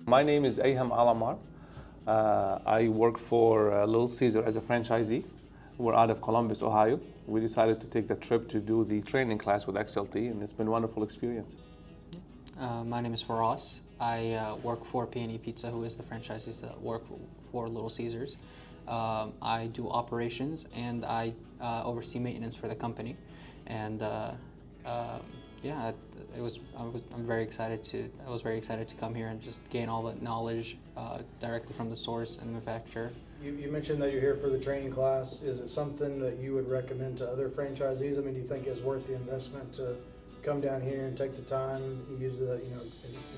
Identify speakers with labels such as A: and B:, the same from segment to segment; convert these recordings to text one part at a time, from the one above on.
A: My name is Ayham Alammar. I work for Little Caesar as a franchisee. We're out of Columbus, Ohio. We decided to take the trip to do the training class with XLT, and it's been a wonderful experience.
B: My name is Feras. I work for P&E Pizza, who is the franchisees that work for Little Caesars. I do operations and I oversee maintenance for the company. And yeah, I'm very excited to. I was very excited to come here and just gain all the knowledge directly from the source and manufacturer.
C: You mentioned that you're here for the training class. Is it something that you would recommend to other franchisees? I mean, do you think it's worth the investment to come down here and take the time, use the an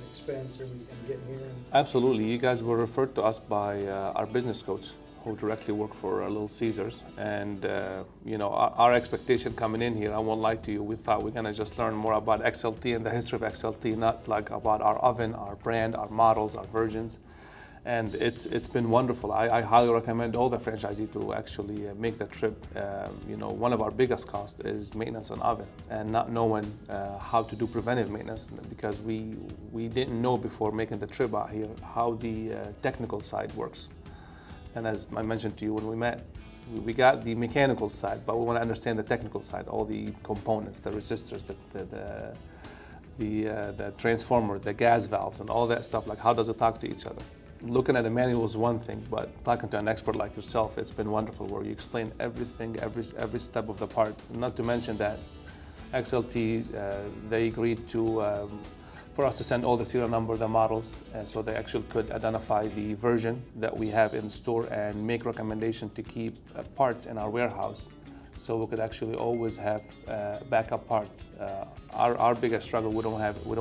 C: expense and get here?
A: Absolutely. You guys were referred to us by our business coach, who directly work for Little Caesars, and our expectation coming in here, I won't lie to you, we thought we're gonna just learn more about XLT and the history of XLT, not like about our oven, our brand, our models, our versions. And it's been wonderful. I highly recommend all the franchisees to actually make the trip. One of our biggest costs is maintenance on oven and not knowing how to do preventive maintenance, because we didn't know before making the trip out here how the technical side works. And as I mentioned to you when we met, we got the mechanical side, but we want to understand the technical side, all the components, the resistors, the transformer, the gas valves, and all that stuff. Like, how does it talk to each other? Looking at a manual is one thing, but talking to an expert like yourself, it's been wonderful, where you explain everything, every step of the part. Not to mention that XLT, they agreed to for us to send all the serial number, the models, and so they actually could identify the version that we have in store and make recommendation to keep parts in our warehouse, so we could actually always have backup parts. Our biggest struggle, we don't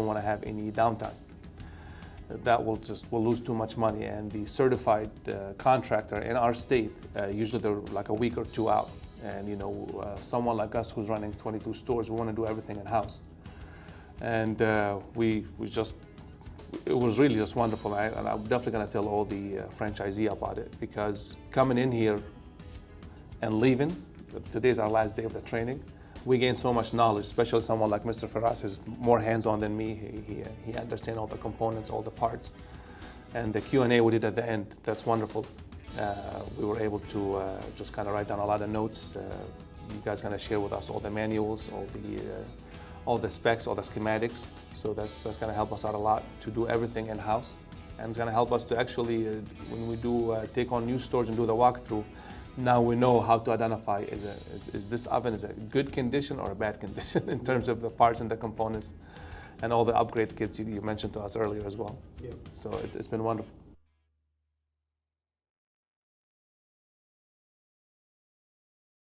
A: want to have any downtime. That we'll lose too much money, and the certified contractor in our state, usually they're like a week or two out, and someone like us who's running 22 stores, we want to do everything in-house. And it was really just wonderful, and I'm definitely going to tell all the franchisee about it, because coming in here and leaving, today's our last day of the training, we gain so much knowledge, especially someone like Mr. Feras is more hands-on than me. He understands all the components, all the parts. And the Q&A we did at the end, that's wonderful. We were able to just kind of write down a lot of notes. You guys are going to share with us all the manuals, all the specs, all the schematics. So that's going to help us out a lot to do everything in-house. And it's going to help us to actually, when we do take on new stores and do the walkthrough, now we know how to identify is this oven is a good condition or a bad condition in terms of the parts and the components and all the upgrade kits you mentioned to us earlier as well.
C: Yeah.
A: So it's been wonderful.